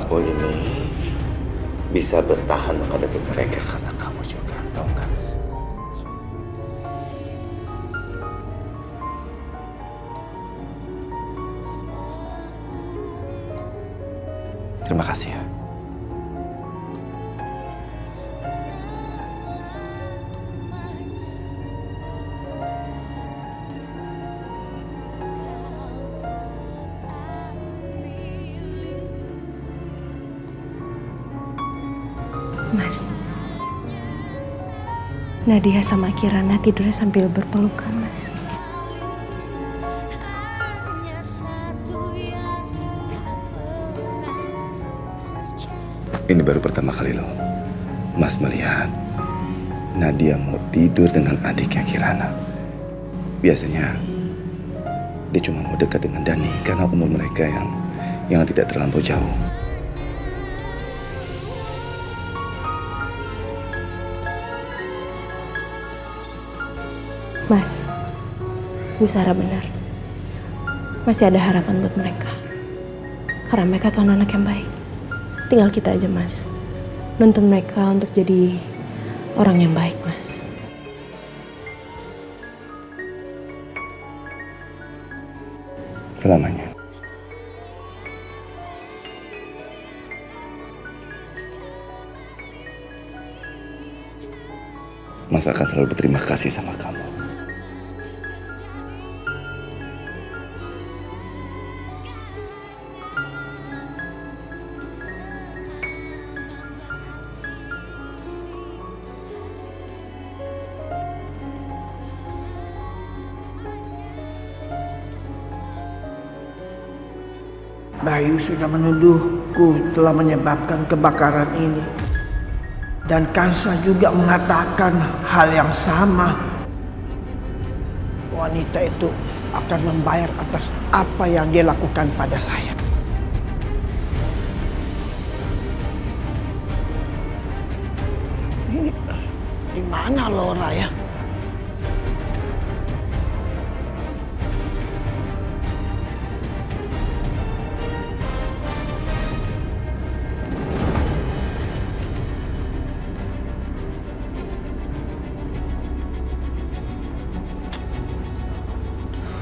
Mas Boy ini bisa bertahan menghadapi mereka karena kamu juga, tau nggak? Terima kasih ya. Mas, Nadia sama Kirana tidurnya sambil berpelukan, Mas. Ini baru pertama kali loh Mas melihat Nadia mau tidur dengan adiknya Kirana. Biasanya dia cuma mau dekat dengan Dani karena umur mereka yang tidak terlampau jauh. Mas, Bu Sarah benar. Masih ada harapan buat mereka. Karena mereka tuh anak yang baik. Tinggal kita aja, Mas. Nuntun mereka untuk jadi orang yang baik, Mas. Selamanya. Mas akan selalu berterima kasih sama kamu. Bayu sudah menuduhku telah menyebabkan kebakaran ini. Dan Kansa juga mengatakan hal yang sama. Wanita itu akan membayar atas apa yang dia lakukan pada saya. Ini di mana Laura ya?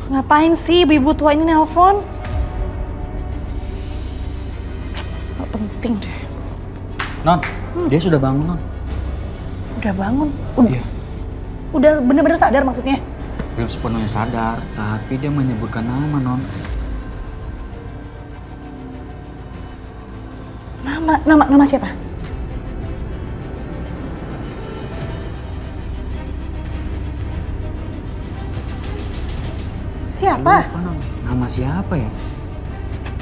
Ngapain sih ibu tua ini nelpon? Gak penting deh. Non, dia sudah bangun, Non. Udah bangun? Udah, Iya. Udah bener-bener sadar maksudnya? Belum sepenuhnya sadar, tapi dia menyebutkan nama, Non. Nama siapa? Siapa? Lupa, Non. Nama siapa ya?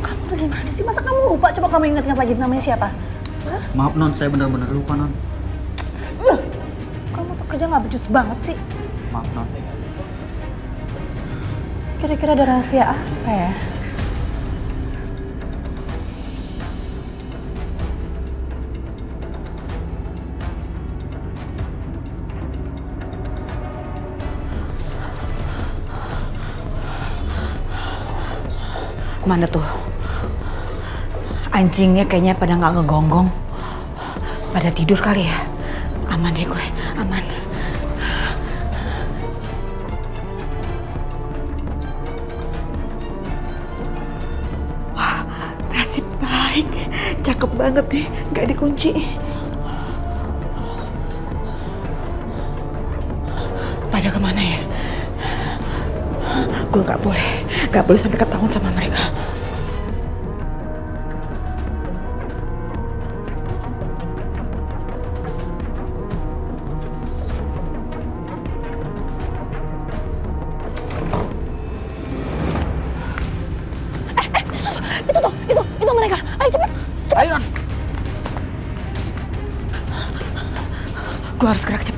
Kamu tuh gimana sih? Masa kamu lupa? Coba kamu ingat-ingat lagi namanya siapa? Hah? Maaf, Non. Saya benar-benar lupa, Non. Kamu tuh kerja gak becus banget sih. Maaf, Non. Kira-kira ada rahasia apa ya? Mana tuh? Anjingnya kayaknya pada nggak ngegonggong. Pada tidur kali ya? Aman deh gue, aman. Wah, nasib baik. Cakep banget nih, nggak dikunci. Pada kemana ya? Gue nggak boleh sampai ketahuan sama mereka. Itu mereka. Ayo cepet. Ayo, Non. Gue harus gerak cepet.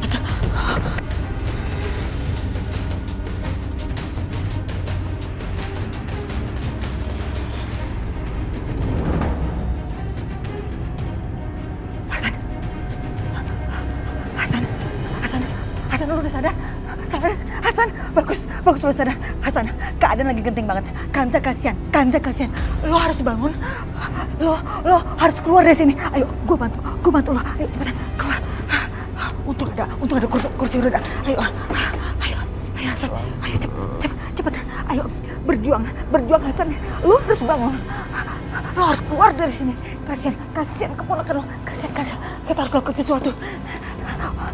Hasan, lu udah sadar? Hasan, bagus lo sadar. Hasan, keadaan lagi genting banget. Kanza kasihan. Lo harus bangun. Lo harus keluar dari sini. Ayo, gue bantu lo. Ayo cepetan keluar. Untung ada kursi roda. Ayo Hasan. Ayo cepetan. Ayo berjuang Hasan. Lo harus bangun. Lo harus keluar dari sini. Kasihan keponakan lo. Kasihan. Kita harus lakukan sesuatu.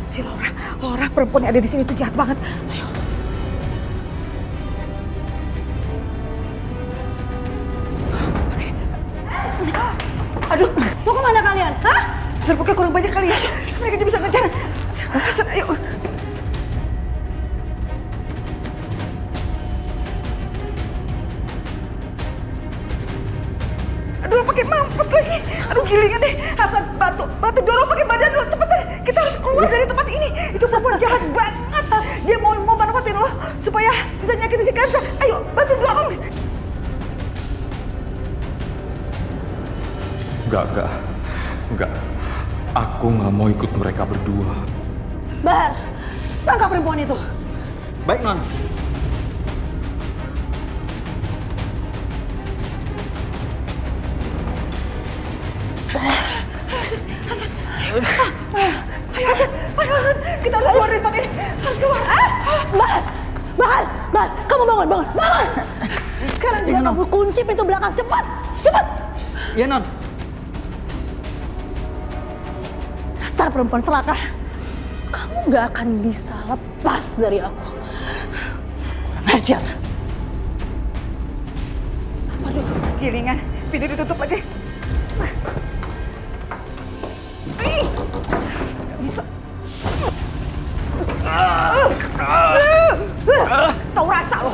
Si Laura perempuan yang ada di sini tuh jahat banget. Ayo. Aduh, mau kemana kalian? Hah? Serbuknya kurang banyak kali ya. Mereka aja bisa ngejar. Hasan, ayo. Aduh, pakai mampet lagi. Aduh, gilingan deh. Hasan, batu dorong pakai badan lo. Cepetan, kita harus keluar dari tempat ini. Itu perempuan jahat banget. Dia mau manfaatin lo supaya bisa nyakitin si Kanza. Ayo, bantu dorong. Enggak. Aku nggak mau ikut mereka berdua. Bahar, tangkap perempuan itu. Baik, Non. Ayo Hasan, kita harus keluar dari tempat ini. Harus keluar. Bahar, kamu bangun. Sekarang juga kamu kunci pintu belakang, cepat. Iya, Non. Dasar perempuan celaka. Kamu gak akan bisa lepas dari aku. Kurang ajar. Aduh, gilingan. Pintu ditutup lagi. Tahu rasa lo.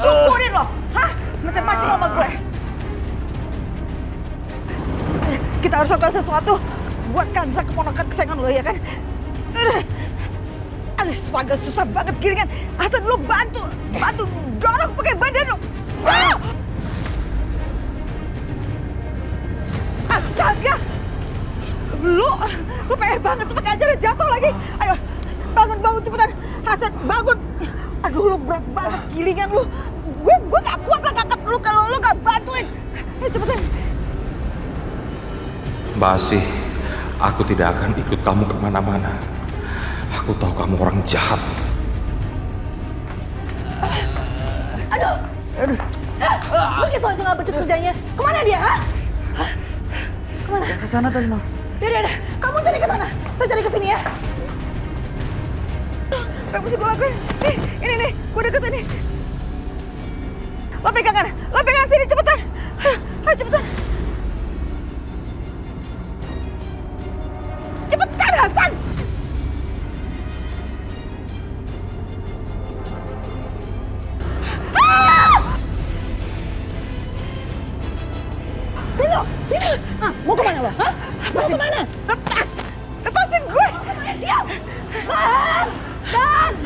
Syukurin lo. Hah? Macam-macam sama gue. Kita harus lakukan sesuatu buat Kanza, keponakan kesayangan lo, ya kan? Aduh, agak susah banget gilingan. Hasan, lo bantu dorong pakai badan lo. Astaga, lo PR banget, pakai aja udah jatuh lagi. Ayo, bangun cepetan. Hasan, bangun. Aduh, lo berat banget gilingan lo. Gue gak kuat lah ngangkat lo kalau lo gak bantuin. Ayo cepetan. Mbak Asih, aku tidak akan ikut kamu kemana-mana. Aku tahu kamu orang jahat. Begitu aja gak becus kerjanya. Kemana dia, ha? Kemana? Ke sana tadi, Non. Yaudah, kamu cari ke sana. Saya cari ke sini ya. Apa yang mesti gue lakuin? Nih, gue deket ini. Lo pegangan sini, cepetan. Ayo cepetan. Cepetan, Hasan. Sini. Mau kemana lo? Hah? Mau kemana? Lepasin gue. Diam.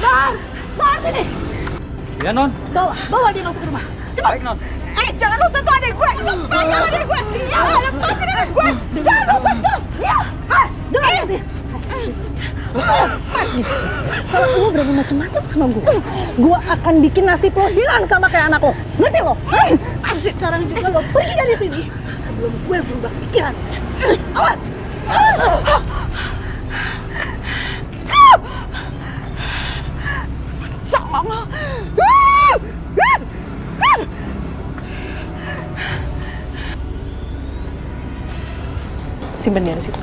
Bahar, sini. Iya, Non. Bawa dia masuk ke rumah. Cepat. Baik, Non. Jangan lo sentuh adik gue. Lepasin adik gue. Lepasin adik gue. Jangan lo sentuh. Diam. Dengar gak sih? Kalau lo berani macam-macam sama gue akan bikin nasib lo hilang sama kayak anak lo. Ngerti lo? Sekarang juga lo pergi dari sini sebelum gue berubah pikiran. Awas! Sama. Simpen dia di situ.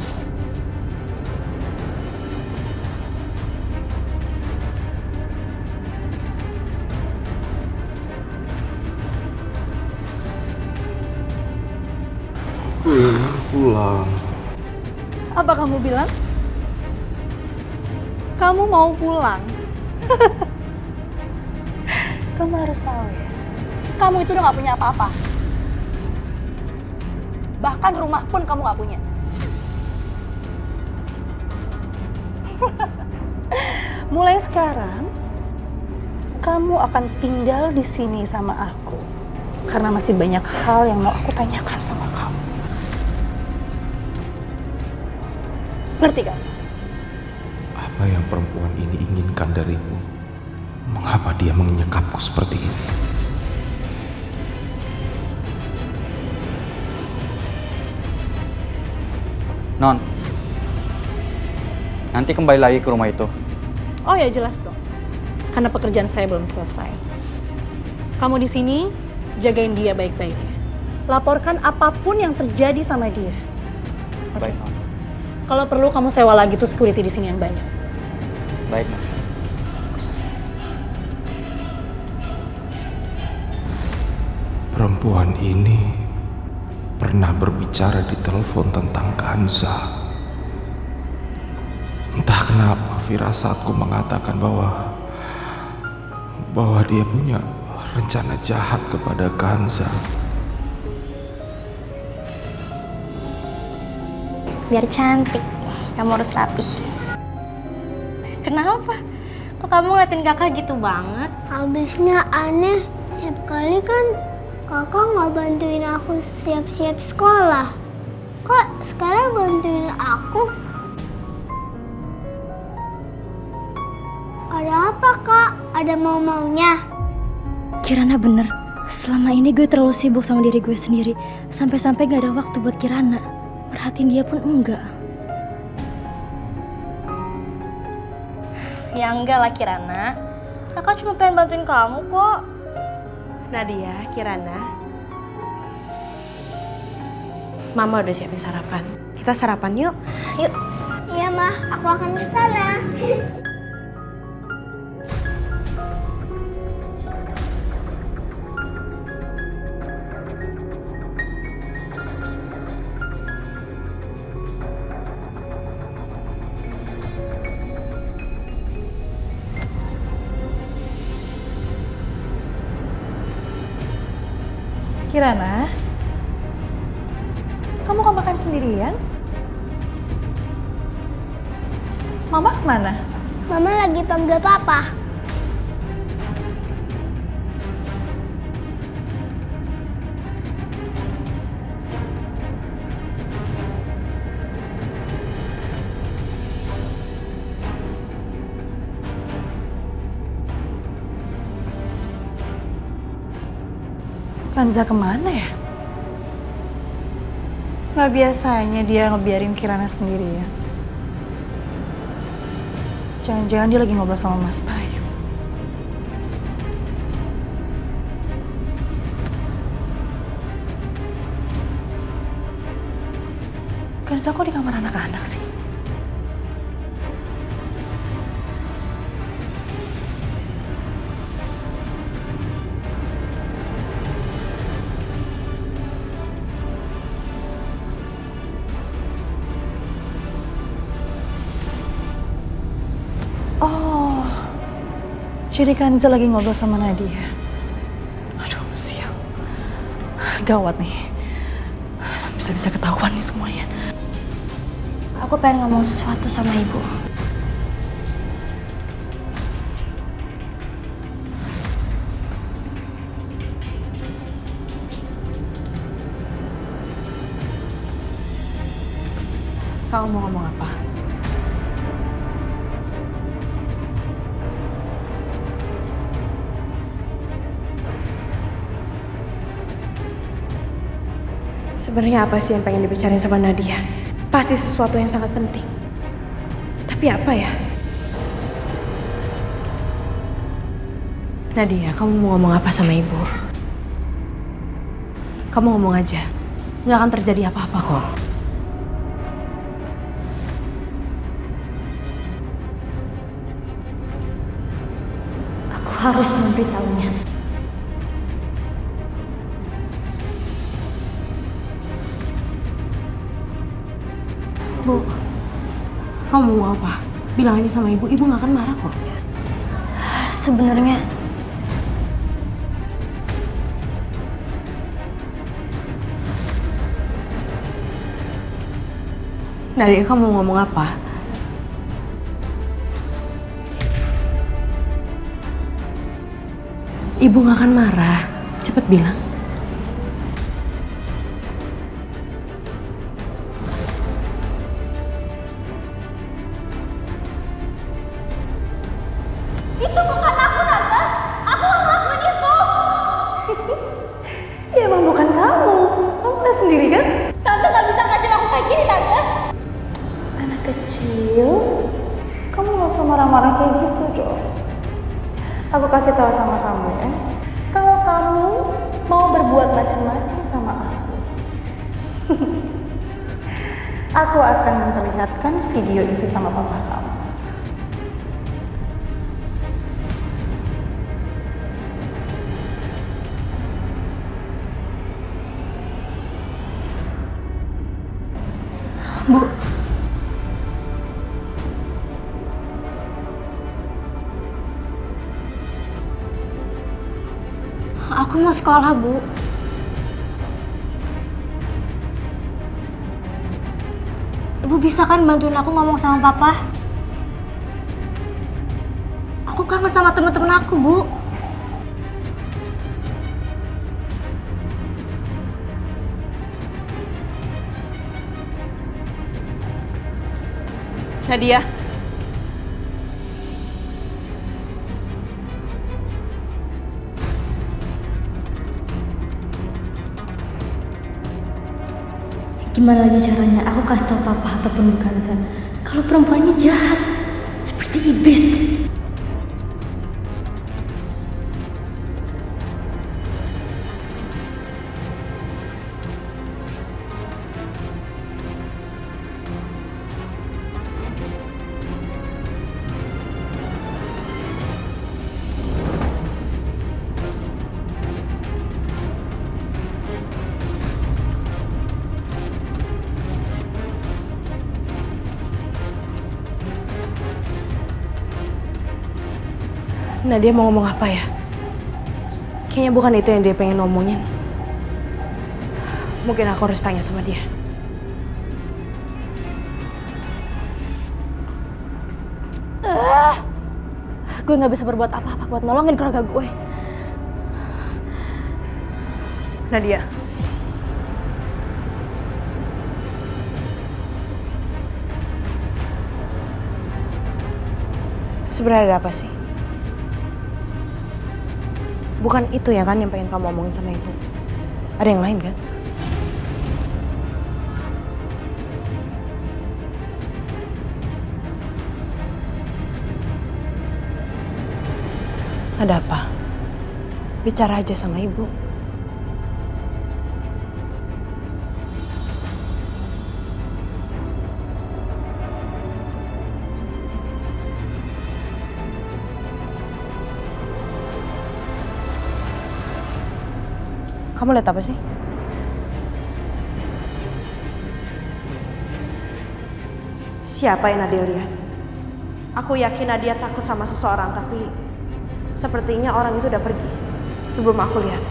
Pulang. Apa kamu bilang? Kamu mau pulang? Kamu harus tahu ya, kamu itu udah gak punya apa-apa. Bahkan rumah pun kamu gak punya. Mulai sekarang, kamu akan tinggal di sini sama aku. Karena masih banyak hal yang mau aku tanyakan sama kamu. Ngerti kan? Apa Apa yang perempuan ini inginkan dariku? Mengapa dia menyekapku seperti ini? Non, nanti kembali lagi ke rumah itu. Oh ya jelas dong. Karena pekerjaan saya belum selesai. Kamu di sini jagain dia baik-baik. Laporkan apapun yang terjadi sama dia. Baik, Non. Kalau perlu kamu sewa lagi tuh security di sini yang banyak. Baik, Non. Perempuan ini pernah berbicara di telepon tentang Kanza. Entah kenapa firasatku mengatakan bahwa dia punya rencana jahat kepada Kanza. Biar cantik, kamu harus rapih. Kenapa? Kok kamu ngeliatin kakak gitu banget? Habisnya aneh, setiap kali kan kakak nggak bantuin aku siap-siap sekolah. Kok sekarang bantuin aku? Ada apa kak? Ada mau-maunya? Kirana bener, selama ini gue terlalu sibuk sama diri gue sendiri. Sampai-sampai gak ada waktu buat Kirana. Perhatiin dia pun enggak. Ya enggak lah Kirana. Kakak cuma pengen bantuin kamu kok. Nadia, Kirana. Mama udah siapin sarapan. Kita sarapan yuk. Yuk. Iya mah, aku akan ke sana. Kirana, kamu kok makan sendirian? Mama kemana? Mama lagi panggil papa. Kanza kemana ya? Gak biasanya dia ngebiarin Kirana sendirian. Jangan-jangan dia lagi ngobrol sama Mas Bayu. Kanza kok di kamar anak-anak sih? Oh, jadi Kanza lagi ngobrol sama Nadia. Aduh, sial. Gawat nih. Bisa-bisa ketahuan nih semuanya. Aku pengen ngomong sesuatu sama ibu. Kamu mau ngomong apa? Sebenarnya apa sih yang pengen dibicarain sama Nadia? Pasti sesuatu yang sangat penting. Tapi apa ya? Nadia, kamu mau ngomong apa sama ibu? Kamu ngomong aja. Nggak akan terjadi apa-apa kok. Aku harus memberitahunya. Bu, kamu mau apa? Bilang aja sama ibu nggak akan marah kok. Sebenarnya Nadia, kamu mau ngomong apa? Ibu nggak akan marah. Cepet bilang. kamu. Kamu lihat sendiri kan? Tante gak bisa ngajak aku kayak gini, Tante. Anak kecil, kamu gak usah marah-marah kayak gitu dong. Aku kasih tahu sama kamu ya, kalau kamu mau berbuat macam-macam sama aku, aku akan memperlihatkan video itu sama papa kamu. Bu, aku mau sekolah, Bu. Ibu bisa kan bantuin aku ngomong sama papa? Aku kangen sama teman-teman aku, Bu. Nadia. Gimana lagi caranya aku kasih tahu papa ataupun bukan Zan kalau perempuan ini jahat seperti iblis. Nadia mau ngomong apa ya? Kayaknya bukan itu yang dia pengen ngomongin. Mungkin aku harus tanya sama dia. Gue nggak bisa berbuat apa-apa buat nolongin keluarga gue. Nadia. Sebenarnya ada apa sih? Bukan itu ya kan yang pengen kamu omongin sama ibu. Ada yang lain kan? Ada apa? Bicara aja sama ibu. Kamu lihat apa sih? Siapa yang Nadia lihat? Aku yakin Nadia takut sama seseorang, tapi sepertinya orang itu udah pergi sebelum aku lihat.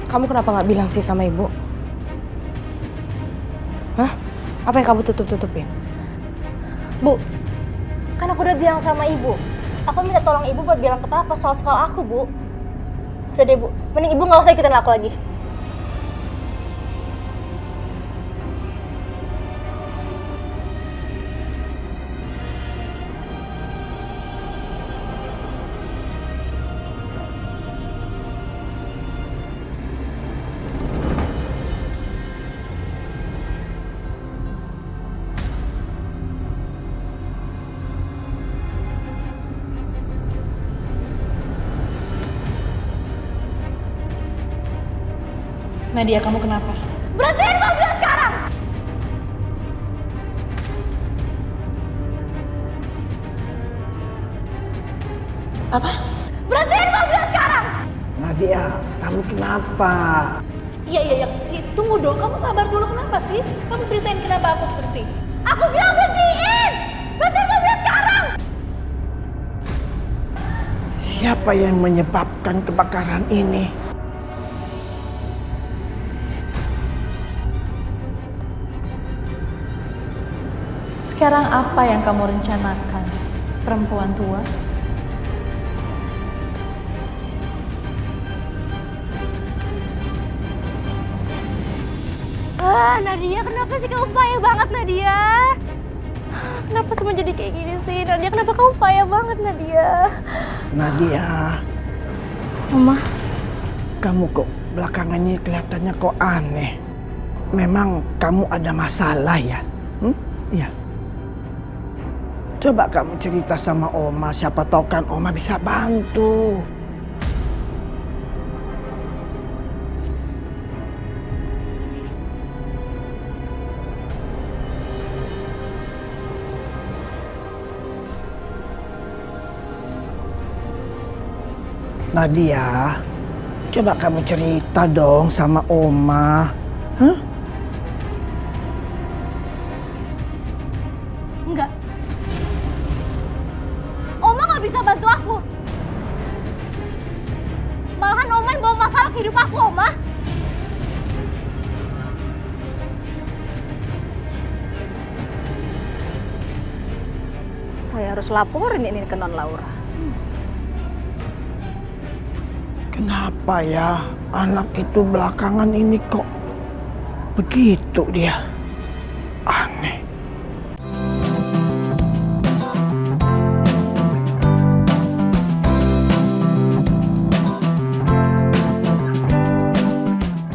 Kamu kenapa nggak bilang sih sama ibu? Hah? Apa yang kamu tutup-tutupin? Bu, kan aku udah bilang sama ibu. Aku minta tolong ibu buat bilang ke papa soal sekolah aku, Bu. Udah deh, Bu. Mending ibu nggak usah ikutin aku lagi. Nadia, kamu kenapa? Berhentiin mobil sekarang! Apa? Berhentiin mobil sekarang! Nadia, kamu kenapa? Iya. Tunggu dong, kamu sabar dulu. Kenapa sih? Kamu ceritain kenapa aku seperti. Aku bilang berhentiin! Berhentiin mobil sekarang! Siapa yang menyebabkan kebakaran ini? Sekarang apa yang kamu rencanakan, perempuan tua? Nadia, kenapa sih kamu payah banget, Nadia? Kenapa semua jadi kayak gini sih? Nadia, kenapa kamu payah banget, Nadia? Nadia, Mama, kamu kok belakangan ini kelihatannya kok aneh. Memang kamu ada masalah ya? Iya. Coba kamu cerita sama Oma, siapa tahu kan Oma bisa bantu. Nadia, coba kamu cerita dong sama Oma. enggak. Oma nggak bisa bantu aku. Malahan Oma yang bawa masalah ke hidup aku, Oma. Saya harus laporin ini ke Non Laura. Kenapa ya anak itu belakangan ini kok begitu dia?